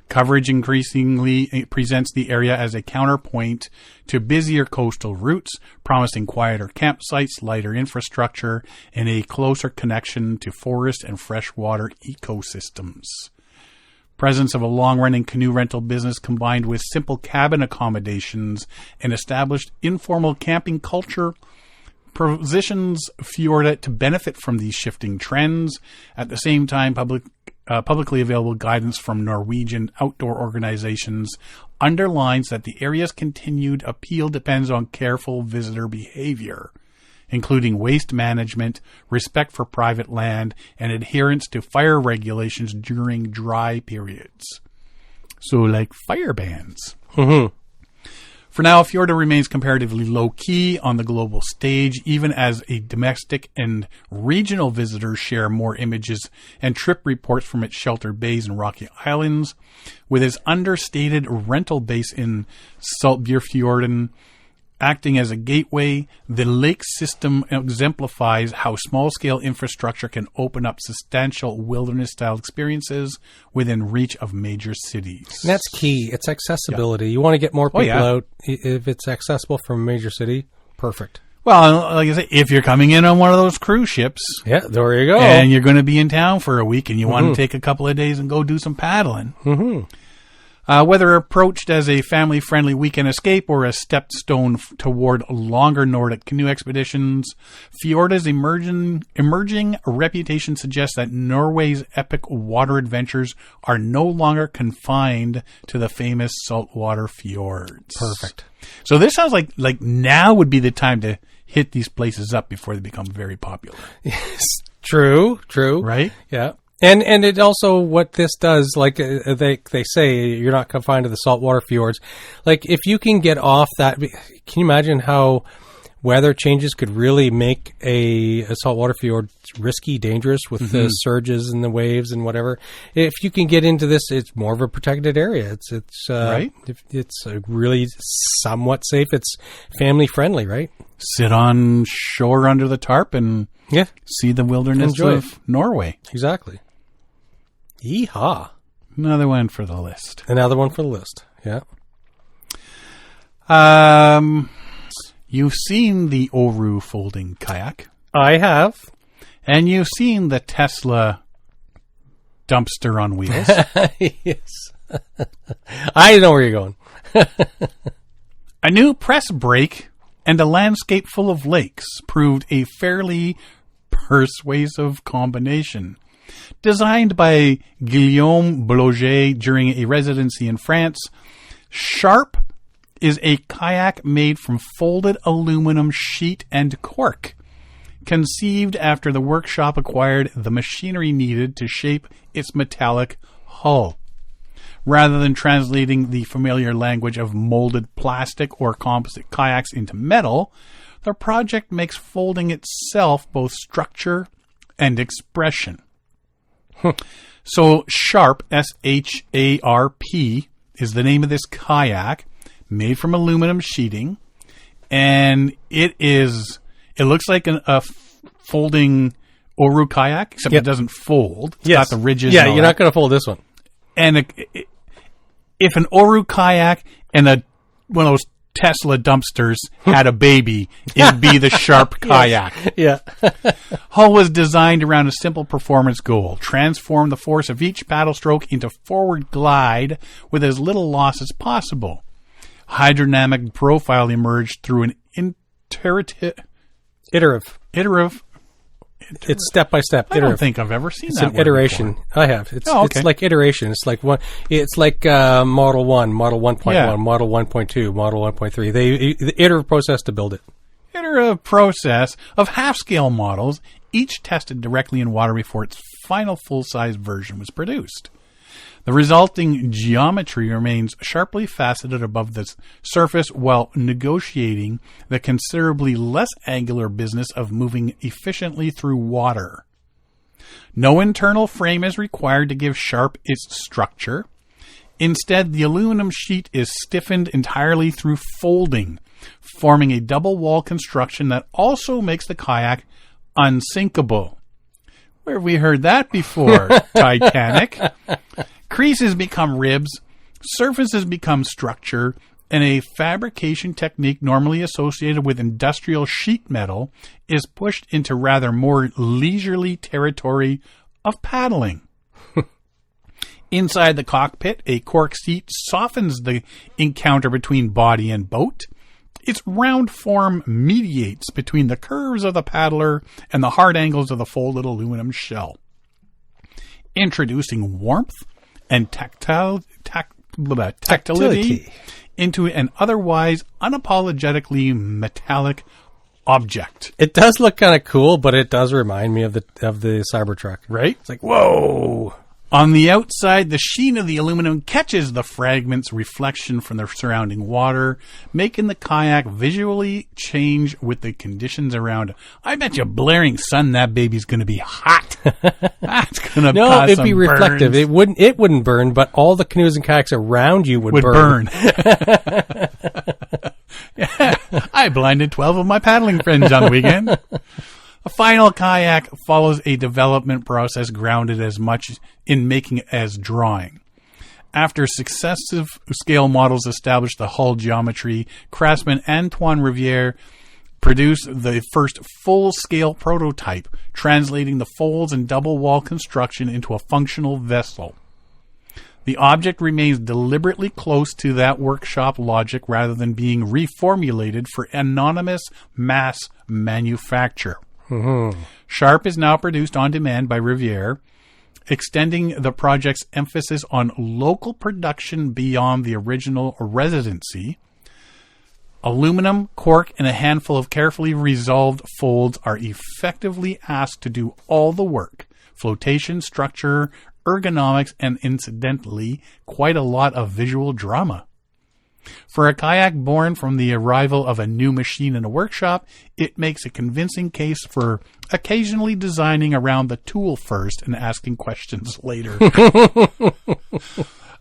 Coverage increasingly presents the area as a counterpoint to busier coastal routes, promising quieter campsites, lighter infrastructure, and a closer connection to forest and freshwater ecosystems. Presence of a long-running canoe rental business combined with simple cabin accommodations and established informal camping culture positions Fjorda to benefit from these shifting trends. At the same time, publicly available guidance from Norwegian outdoor organizations underlines that the area's continued appeal depends on careful visitor behavior, including waste management, respect for private land, and adherence to fire regulations during dry periods. So, like fire bans. Mm-hmm. For now, Fjorda remains comparatively low-key on the global stage, even as a domestic and regional visitors share more images and trip reports from its sheltered bays and rocky islands. With its understated rental base in Saltbjørnfjorden acting as a gateway, the lake system exemplifies how small-scale infrastructure can open up substantial wilderness-style experiences within reach of major cities. And that's key. It's accessibility. Yeah. You want to get more people out. If it's accessible from a major city, perfect. Well, like I say, if you're coming in on one of those cruise ships, there you go, and you're going to be in town for a week, and you want to take a couple of days and go do some paddling. Mm-hmm. Whether approached as a family-friendly weekend escape or a stepstone toward longer Nordic canoe expeditions, Fjorda's emerging reputation suggests that Norway's epic water adventures are no longer confined to the famous saltwater fjords. Perfect. So this sounds like now would be the time to hit these places up before they become very popular. Yes, true. Right? Yeah. And it also, what this does, like they say, you're not confined to the saltwater fjords. Like, if you can get off that, can you imagine how weather changes could really make a saltwater fjord risky, dangerous with the surges and the waves and whatever? If you can get into this, it's more of a protected area. It's right. It's really somewhat safe. It's family friendly, right? Sit on shore under the tarp and see the wilderness of Norway. Exactly. Yeehaw. Another one for the list. Yeah. You've seen the Oru folding kayak. I have. And you've seen the Tesla dumpster on wheels. Yes. I know where you're going. A new press brake and a landscape full of lakes proved a fairly persuasive combination. Designed by Guillaume Bloget during a residency in France, Sharp is a kayak made from folded aluminum sheet and cork, conceived after the workshop acquired the machinery needed to shape its metallic hull. Rather than translating the familiar language of molded plastic or composite kayaks into metal, the project makes folding itself both structure and expression. So Sharp, S-H-A-R-P, is the name of this kayak made from aluminum sheeting, and it looks like a folding Oru kayak, except it doesn't fold. It's got the ridges. Yeah, you're not going to fold this one. And if an Oru kayak and one of those Tesla dumpsters had a baby, it'd be the Sharp kayak. Yeah. Hull was designed around a simple performance goal: transform the force of each paddle stroke into forward glide with as little loss as possible. Hydrodynamic profile emerged through an Iterative. It's step by step. I don't think I've ever seen it's that. It's an iteration. Before. I have. It's like iteration. It's like one. It's like Model 1, Model 1.1, Model 1.2, Model 1.3. The iterative process to build it. Iterative process of half-scale models, each tested directly in water before its final full-size version was produced. The resulting geometry remains sharply faceted above the surface while negotiating the considerably less angular business of moving efficiently through water. No internal frame is required to give Sharp its structure. Instead, the aluminum sheet is stiffened entirely through folding, forming a double wall construction that also makes the kayak unsinkable. Where have we heard that before, Titanic? Creases become ribs, surfaces become structure, and a fabrication technique normally associated with industrial sheet metal is pushed into rather more leisurely territory of paddling. Inside the cockpit, a cork seat softens the encounter between body and boat. Its round form mediates between the curves of the paddler and the hard angles of the folded aluminum shell, introducing warmth and tactility into an otherwise unapologetically metallic object. It does look kind of cool, but it does remind me of the Cybertruck. Right? It's like, whoa! On the outside, the sheen of the aluminum catches the fragment's reflection from the surrounding water, making the kayak visually change with the conditions around it. I bet you blaring sun, that baby's going to be hot. That's going to No, it'd be reflective. It wouldn't burn, but all the canoes and kayaks around you would burn. Yeah, I blinded 12 of my paddling friends on the weekend. A final kayak follows a development process grounded as much in making as drawing. After successive scale models established the hull geometry, craftsman Antoine Riviere produced the first full-scale prototype, translating the folds and double wall construction into a functional vessel. The object remains deliberately close to that workshop logic rather than being reformulated for anonymous mass manufacture. Mm-hmm. Sharp is now produced on demand by Riviere, extending the project's emphasis on local production beyond the original residency. Aluminum, cork, and a handful of carefully resolved folds are effectively asked to do all the work: flotation, structure, ergonomics, and incidentally, quite a lot of visual drama. For a kayak born from the arrival of a new machine in a workshop, it makes a convincing case for occasionally designing around the tool first and asking questions later. Like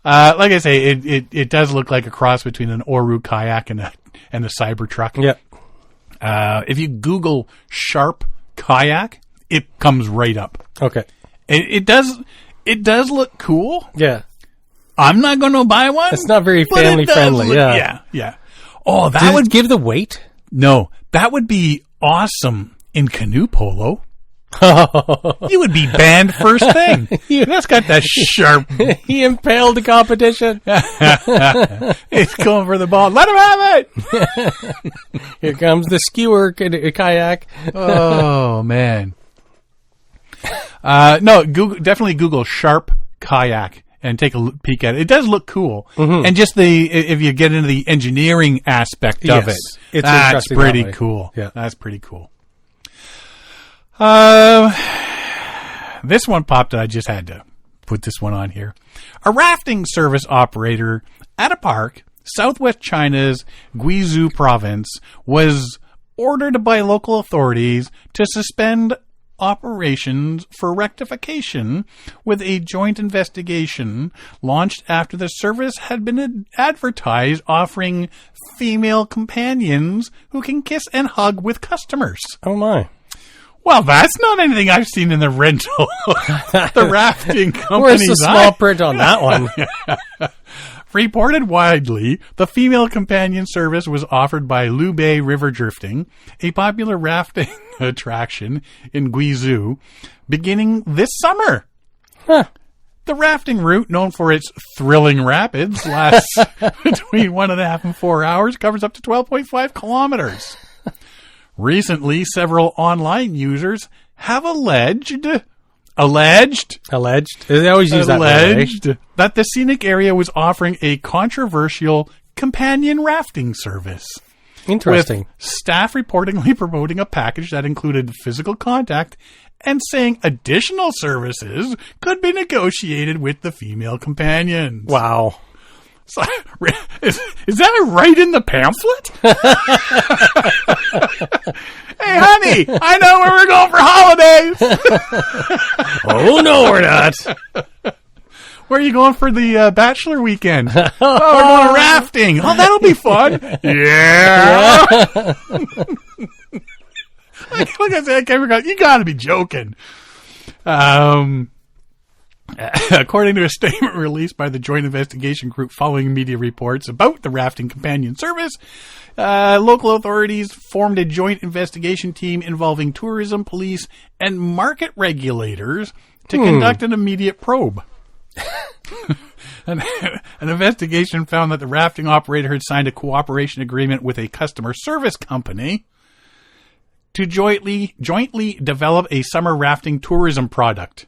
I say, it does look like a cross between an Oru kayak and a Cybertruck. Yeah. If you Google Sharp kayak, it comes right up. Okay. It does look cool. Yeah. I'm not going to buy one. It's not very family friendly. Yeah. Oh, that would would give the weight. No, that would be awesome in canoe polo. You would be banned first thing. That's got that sharp. He impaled the competition. It's going for the ball. Let him have it. Here comes the skewer kayak. Oh man. No, definitely Google Sharp kayak and take a peek at it. It does look cool. Mm-hmm. And just if you get into the engineering aspect of it, that's pretty cool. Yeah. That's pretty cool. This one popped. I just had to put this one on here. A rafting service operator at a park, southwest China's Guizhou province, was ordered by local authorities to suspend operations for rectification, with a joint investigation launched after the service had been advertised offering female companions who can kiss and hug with customers. Oh my. Well, that's not anything I've seen in the rental. The rafting companies. Where's the small print on that one? Reported widely, the female companion service was offered by Lubei River Drifting, a popular rafting attraction in Guizhou, beginning this summer. Huh. The rafting route, known for its thrilling rapids, lasts between 1.5 and 4 hours, covers up to 12.5 kilometers. Recently, several online users have alleged. They always use that word, that the scenic area was offering a controversial companion rafting service. Interesting. With staff reportedly promoting a package that included physical contact and saying additional services could be negotiated with the female companions. Wow. So, is that right in the pamphlet? Hey, honey, I know where we're going for holidays. Oh, no, we're not. Where are you going for the bachelor weekend? Oh, we're going rafting. Oh, that'll be fun. Yeah. Like I said, you got to be joking. According to a statement released by the Joint Investigation Group following media reports about the rafting companion service, local authorities formed a joint investigation team involving tourism, police, and market regulators to conduct an immediate probe. An investigation found that the rafting operator had signed a cooperation agreement with a customer service company to jointly develop a summer rafting tourism product.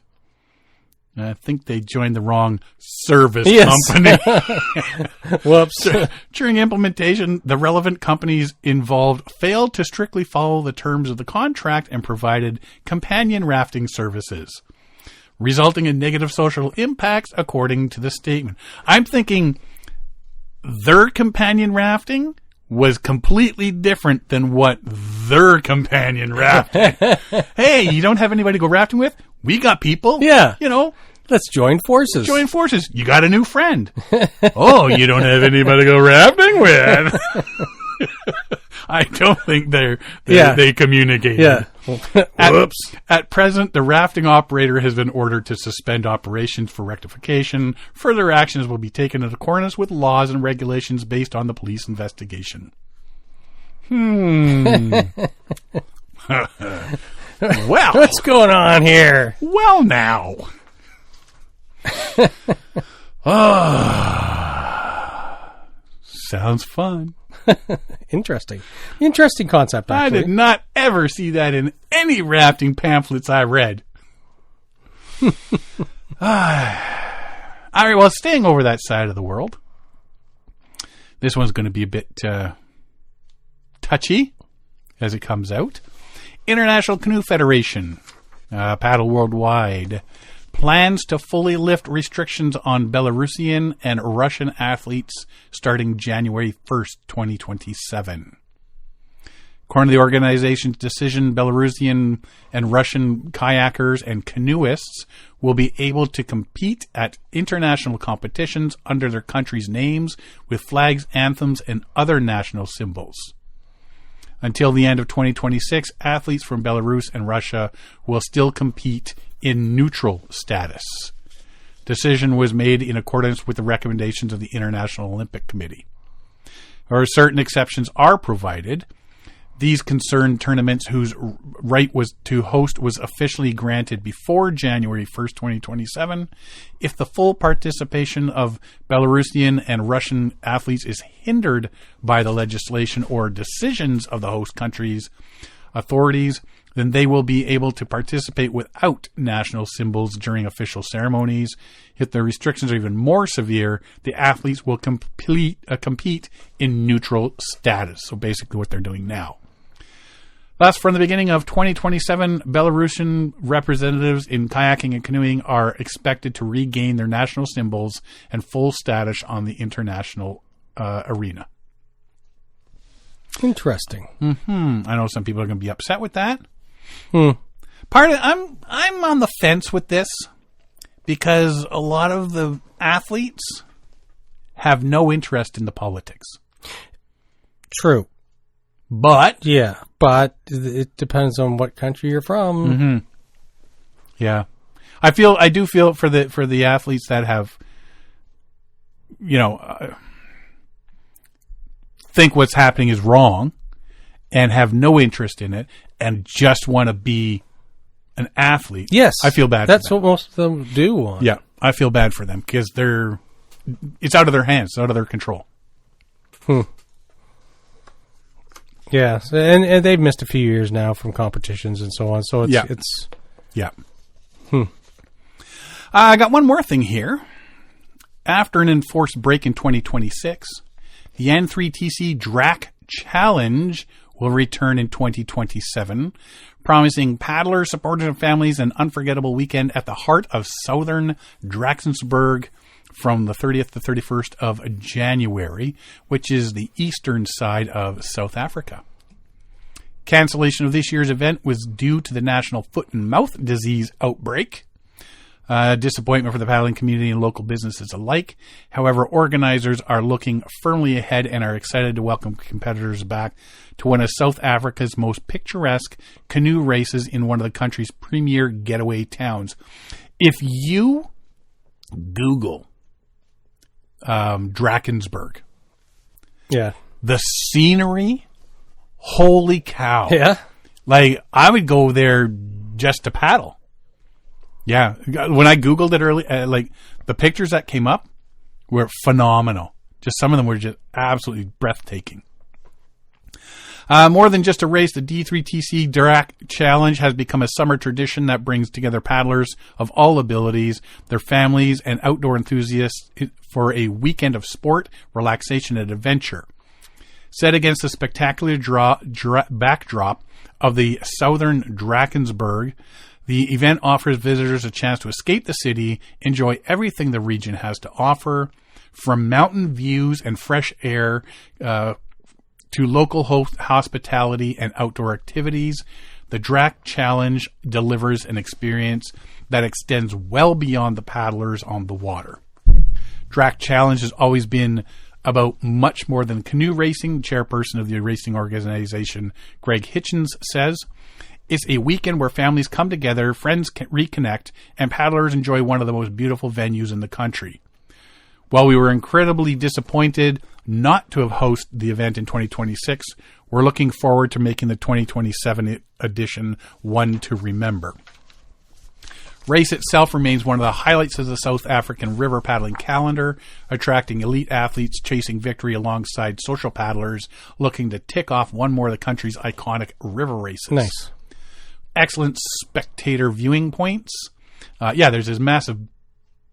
I think they joined the wrong service company. Whoops. During implementation, the relevant companies involved failed to strictly follow the terms of the contract and provided companion rafting services, resulting in negative social impacts, according to the statement. I'm thinking their companion rafting was completely different than what their companion rafting. Hey, you don't have anybody to go rafting with? We got people. Yeah. You know. Let's join forces. Join forces. You got a new friend. Oh, you don't have anybody to go rafting with? I don't think they communicated. Yeah. Whoops. At present, the rafting operator has been ordered to suspend operations for rectification. Further actions will be taken in accordance with laws and regulations based on the police investigation. Well, what's going on here? Well, now. Sounds fun. Interesting concept, actually. I did not ever see that in any rafting pamphlets I read. All right, well, staying over that side of the world, this one's going to be a bit touchy as it comes out. International Canoe Federation, Paddle Worldwide, plans to fully lift restrictions on Belarusian and Russian athletes starting January 1st, 2027. According to the organization's decision, Belarusian and Russian kayakers and canoeists will be able to compete at international competitions under their country's names with flags, anthems, and other national symbols. Until the end of 2026, athletes from Belarus and Russia will still compete in neutral status. Decision was made in accordance with the recommendations of the International Olympic Committee. Or certain exceptions are provided. These concern tournaments whose right was to host was officially granted before January 1st, 2027. If the full participation of Belarusian and Russian athletes is hindered by the legislation or decisions of the host countries' authorities, then they will be able to participate without national symbols during official ceremonies. If the restrictions are even more severe, the athletes will compete in neutral status. So basically what they're doing now. Thus, from the beginning of 2027, Belarusian representatives in kayaking and canoeing are expected to regain their national symbols and full status on the international arena. Interesting. I know some people are going to be upset with that. I'm on the fence with this because a lot of the athletes have no interest in the politics. True. But Yeah, but it depends on what country you're from. yeah, I do feel for the athletes that have, think what's happening is wrong and have no interest in it and just want to be an athlete. Yes. I feel bad That's for them. what most of them do want. Yeah, I feel bad for them because it's out of their hands, it's out of their control. Yeah, and they've missed a few years now from competitions and so on. So it's Yeah. I got one more thing here. After an enforced break in 2026, the N3TC DRAC Challenge will return in 2027, promising paddlers, supporters, and families an unforgettable weekend at the heart of southern Drakensberg from the 30th to 31st of January, which is the eastern side of South Africa. Cancellation of this year's event was due to the national foot and mouth disease outbreak. Disappointment for the paddling community and local businesses alike. However, organizers are looking firmly ahead and are excited to welcome competitors back to one of South Africa's most picturesque canoe races in one of the country's premier getaway towns. If you Google Drakensberg, yeah. the scenery, holy cow. Yeah. Like, I would go there just to paddle. Yeah. When I Googled it early, like, the pictures that came up were phenomenal. Just some of them were just absolutely breathtaking. More than just a race, the D3TC DRAC Challenge has become a summer tradition that brings together paddlers of all abilities, their families, and outdoor enthusiasts for a weekend of sport, relaxation, and adventure. Set against the spectacular backdrop of the southern Drakensberg, the event offers visitors a chance to escape the city, enjoy everything the region has to offer, from mountain views and fresh air to local hospitality and outdoor activities. The DRAC Challenge delivers an experience that extends well beyond the paddlers on the water. DRAC Challenge has always been about much more than canoe racing. Chairperson of the racing organization, Greg Hitchens, says, "It's a weekend where families come together, friends can reconnect, and paddlers enjoy one of the most beautiful venues in the country. While we were incredibly disappointed not to have hosted the event in 2026, we're looking forward to making the 2027 edition one to remember." Race itself remains one of the highlights of the South African river paddling calendar, attracting elite athletes chasing victory alongside social paddlers looking to tick off one more of the country's iconic river races. Nice. Excellent spectator viewing points. There's this massive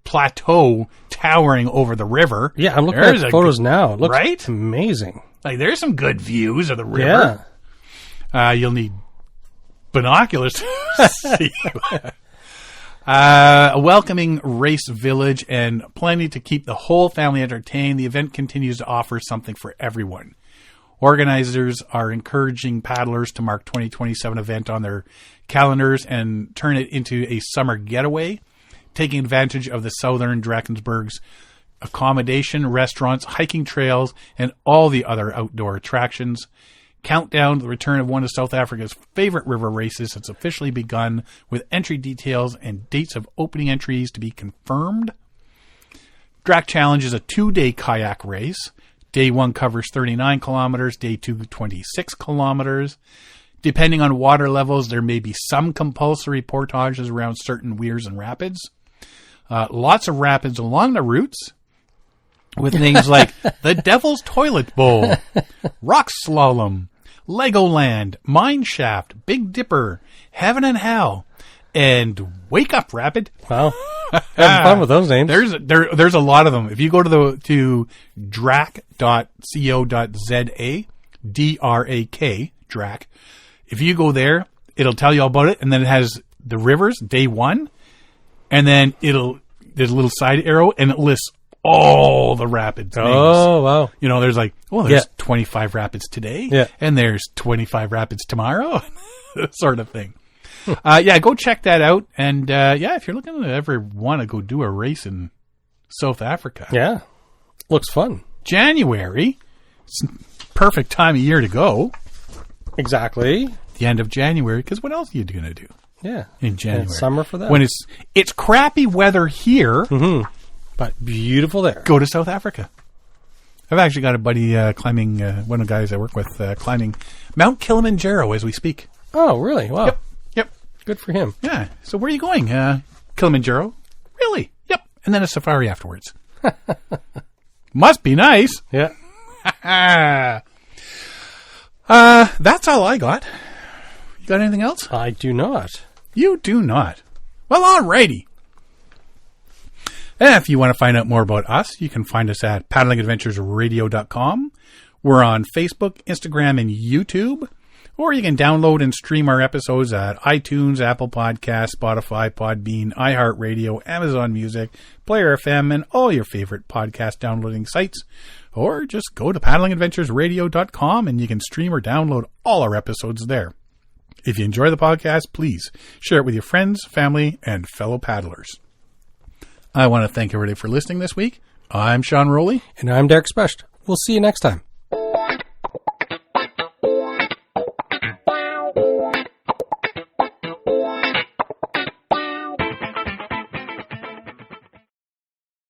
plateau towering over the river. Yeah, I'm looking at photos now. It looks amazing. Like, there's some good views of the river. Yeah. You'll need binoculars to see. A welcoming race village and plenty to keep the whole family entertained. The event continues to offer something for everyone. Organizers are encouraging paddlers to mark 2027 event on their calendars and turn it into a summer getaway, taking advantage of the southern Drakensberg's accommodation, restaurants, hiking trails, and all the other outdoor attractions. Countdown to the return of one of South Africa's favorite river races has officially begun, with entry details and dates of opening entries to be confirmed. DRAC Challenge is a 2-day kayak race. Day 1 covers 39 kilometers, day 2 26 kilometers. Depending on water levels, there may be some compulsory portages around certain weirs and rapids. Lots of rapids along the routes, with names like the Devil's Toilet Bowl, Rock Slalom, Legoland, Mine Shaft, Big Dipper, Heaven and Hell, and Wake Up Rapid. Wow. Having fun with those names. There's a lot of them. If you go to drac.co.za, DRAK, DRAC, if you go there, it'll tell you all about it, and then it has the rivers, day 1, and then there's a little side arrow, and it lists all the rapids names. Oh, wow. There's like, there's 25 rapids today, and there's 25 rapids tomorrow, sort of thing. Go check that out. And, if you're looking to ever want to go do a race in South Africa. Yeah. Looks fun. January. It's perfect time of year to go. Exactly. The end of January, because what else are you going to do Yeah. in January? And summer for that. When it's crappy weather here, But beautiful there. go to South Africa. I've actually got a buddy climbing, one of the guys I work with, climbing Mount Kilimanjaro as we speak. Oh, really? Wow. Yep. Good for him. Yeah. So where are you going? Kilimanjaro? Really? Yep. And then a safari afterwards. Must be nice. Yeah. That's all I got. You got anything else? I do not. You do not. Well, alrighty. And if you want to find out more about us, you can find us at paddlingadventuresradio.com. We're on Facebook, Instagram, and YouTube. Or you can download and stream our episodes at iTunes, Apple Podcasts, Spotify, Podbean, iHeartRadio, Amazon Music, Player FM, and all your favorite podcast downloading sites. Or just go to paddlingadventuresradio.com and you can stream or download all our episodes there. If you enjoy the podcast, please share it with your friends, family, and fellow paddlers. I want to thank everybody for listening this week. I'm Sean Rowley. And I'm Derek Specht. We'll see you next time.